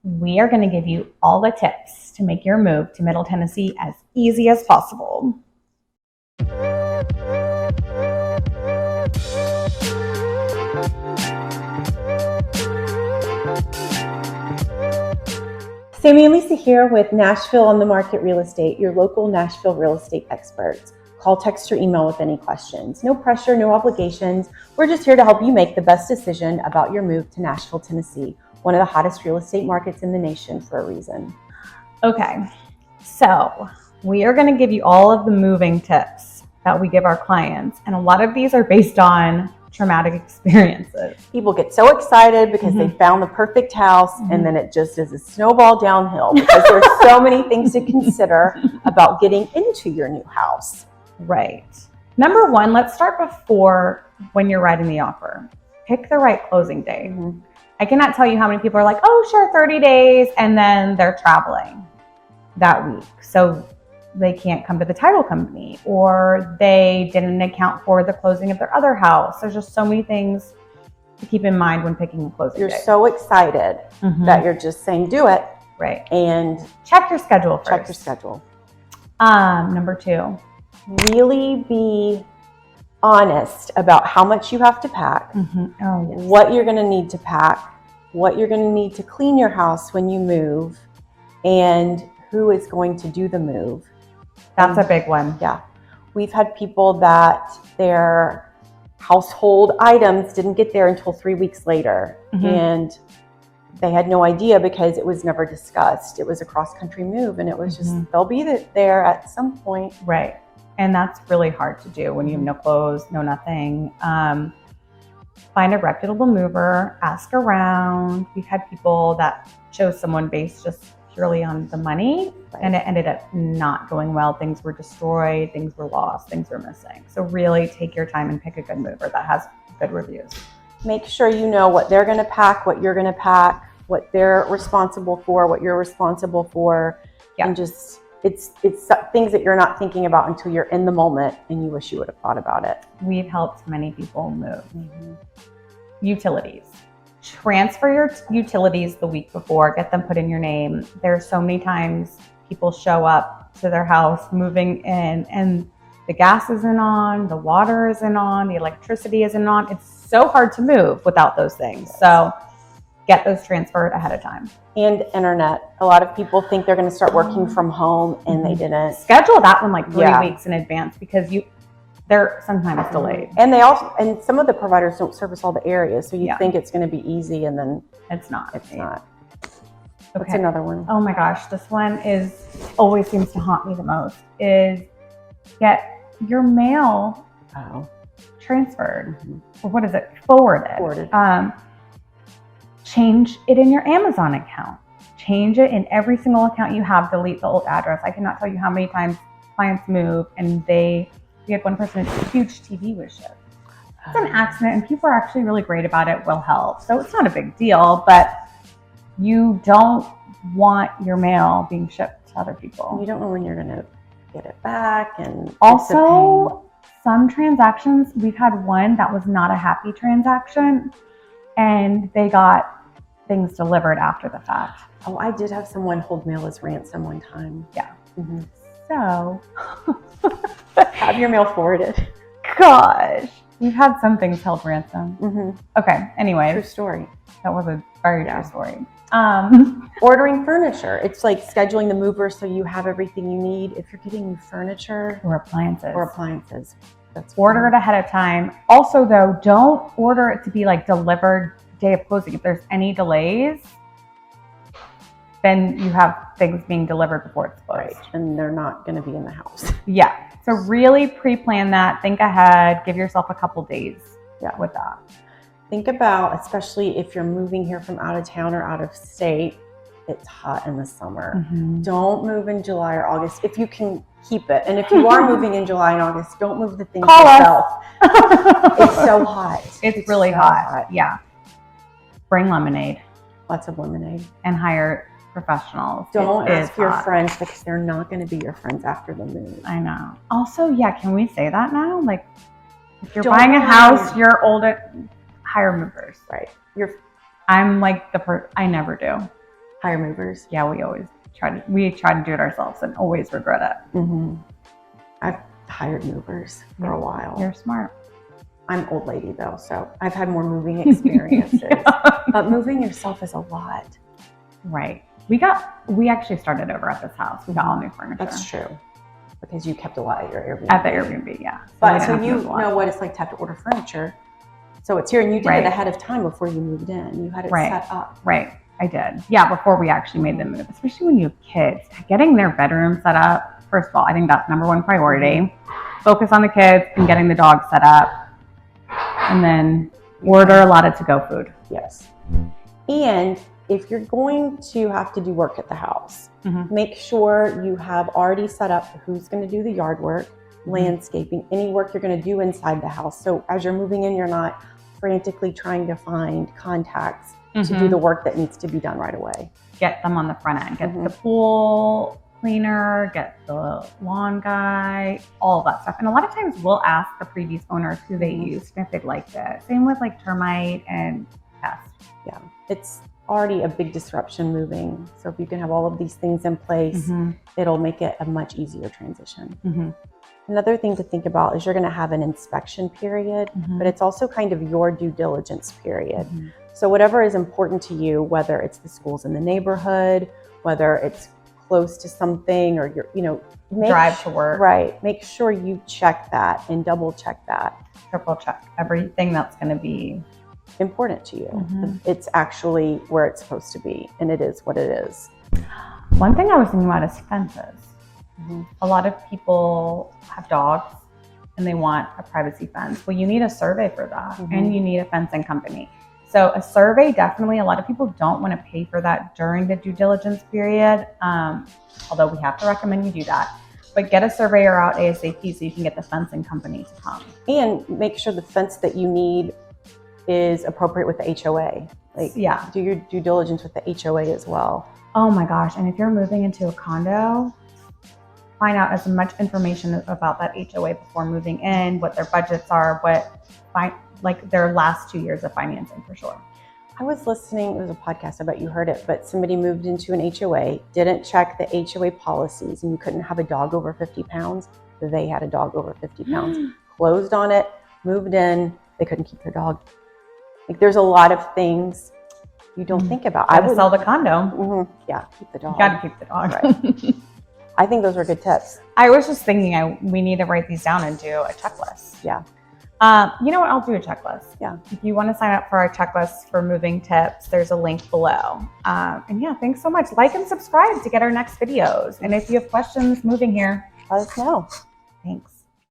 we are going to give you all the tips to make your move to Middle Tennessee as easy as possible. Sammi and Lisa here with Nashville on the Market Real Estate, your local Nashville real estate experts. Call, text, or email with any questions. No pressure, no obligations. We're just here to help you make the best decision about your move to Nashville, Tennessee, one of the hottest real estate markets in the nation for a reason. Okay, so we are going to give you all of the moving tips that we give our clients, and a lot of these are based on traumatic experiences. People get so excited because they found the perfect house, and then it just is a snowball downhill because there's so many things to consider about getting into your new house. Right. Number one, let's start before when you're writing the offer. Pick the right closing date. I cannot tell you how many people are like, oh, sure, 30 days, and then they're traveling that week. So they can't come to the title company, or they didn't account for the closing of their other house. There's just so many things to keep in mind when picking a closing date. You're so excited that you're just saying, do it. Right. And check your schedule first. Check your schedule. Number two, really be honest about how much you have to pack, Oh, yes. what you're going to need to pack, what you're going to need to clean your house when you move, and who is going to do the move. That's a big one. Yeah. We've had people that their household items didn't get there until 3 weeks later, and they had no idea because it was never discussed. It was a cross-country move, and it was just, they'll be there at some point. Right. And that's really hard to do when you have no clothes, no nothing. Find a reputable mover, ask around. We've had people that chose someone based just purely on the money, and it ended up not going well. Things were destroyed, things were lost, things were missing. So really take your time and pick a good mover that has good reviews. Make sure you know what they're going to pack, what you're going to pack, what they're responsible for, what you're responsible for. And just, it's things that you're not thinking about until you're in the moment and you wish you would have thought about it. We've helped many people move. Utilities. Transfer your utilities the week before, get them put in your name. There's so many times people show up to their house moving in and the gas isn't on, the water isn't on, the electricity isn't on. It's so hard to move without those things. So get those transferred ahead of time. And internet. A lot of people think they're going to start working from home and they didn't. Schedule that one like 3 weeks in advance because they're sometimes delayed. And some of the providers don't service all the areas, so you think it's going to be easy, and then it's not. It's not. What's another one? Oh my gosh, this one always seems to haunt me the most, is get your mail transferred. Or what is it? Forwarded. Change it in your Amazon account. Change it in every single account you have. Delete the old address. I cannot tell you how many times clients move and we had one person, a huge TV was shipped. It's an accident, and people are actually really great about it, will help. So it's not a big deal, but you don't want your mail being shipped to other people. You don't know when you're going to get it back. And also, some transactions, we've had one that was not a happy transaction, and they got things delivered after the fact. Oh, I did have someone hold mail as ransom one time. Yeah. So have your mail forwarded. Gosh, we've had some things held ransom. Okay, anyway. True story. That was a very true story. Ordering furniture. It's like scheduling the mover so you have everything you need. If you're getting new furniture or appliances. Order it ahead of time. Also though, don't order it to be like delivered day of closing. If there's any delays, then you have things being delivered before it's closed. Right. And they're not going to be in the house. Yeah. So really pre-plan that. Think ahead. Give yourself a couple days with that. Think about, especially if you're moving here from out of town or out of state, it's hot in the summer. Don't move in July or August if you can keep it. And if you are moving in July and August, don't move the things yourself. It's so hot. It's really so hot. Yeah. Bring lemonade. Lots of lemonade. And hire professionals. Don't ask your friends because they're not going to be your friends after the move. I know. Also, can we say that now? Like, if you're buying a house, you're older, hire movers. Right. I'm like I never do. Hire movers. Yeah, we try to do it ourselves and always regret it. Mm-hmm. I've hired movers for a while. You're smart. I'm old lady though, so I've had more moving experiences. But moving yourself is a lot. Right. We actually started over at this house. We got all new furniture. That's true. Because you kept a lot at your Airbnb. At the Airbnb, yeah. So you know what it's like to have to order furniture. So it's here, and you did it ahead of time before you moved in. You had it set up. Right. I did. Yeah, before we actually made the move, especially when you have kids. Getting their bedroom set up, first of all, I think that's number one priority. Focus on the kids and getting the dog set up. And then order a lot of to-go food. Yes. And if you're going to have to do work at the house, make sure you have already set up who's going to do the yard work, landscaping, any work you're going to do inside the house. So as you're moving in, you're not frantically trying to find contacts to do the work that needs to be done right away. Get them on the front end. Get the pool cleaner, get the lawn guy, all of that stuff. And a lot of times we'll ask the previous owners who they used and if they'd liked it. Same with like termite and pests. Yeah, it's already a big disruption moving. So if you can have all of these things in place, it'll make it a much easier transition. Another thing to think about is you're going to have an inspection period, but it's also kind of your due diligence period. So whatever is important to you, whether it's the schools in the neighborhood, whether it's close to something, or you're, drive to work. Right. Make sure you check that and double check that. Triple check everything that's going to be important to you. It's actually where it's supposed to be, and it is what it is. One thing I was thinking about is fences. A lot of people have dogs and they want a privacy fence. Well, you need a survey for that, and you need a fencing company. So a survey, definitely, a lot of people don't want to pay for that during the due diligence period, although we have to recommend you do that. But get a surveyor out ASAP so you can get the fencing company to come. And make sure the fence that you need is appropriate with the HOA. Do your due diligence with the HOA as well. Oh my gosh, and if you're moving into a condo, find out as much information about that HOA before moving in, what their budgets are, their last 2 years of financing for sure. I was listening, it was a podcast, I bet you heard it, but somebody moved into an HOA, didn't check the HOA policies, and you couldn't have a dog over 50 pounds. They had a dog over 50 pounds, closed on it, moved in, they couldn't keep their dog. There's a lot of things you don't think about. I would sell the condo. Yeah, keep the dog. You got to keep the dog. Right. I think those are good tips. I was just thinking we need to write these down and do a checklist. Yeah. You know what? I'll do a checklist. Yeah. If you want to sign up for our checklist for moving tips, there's a link below. And yeah, thanks so much. Like and subscribe to get our next videos. And if you have questions moving here, let us know. Thanks.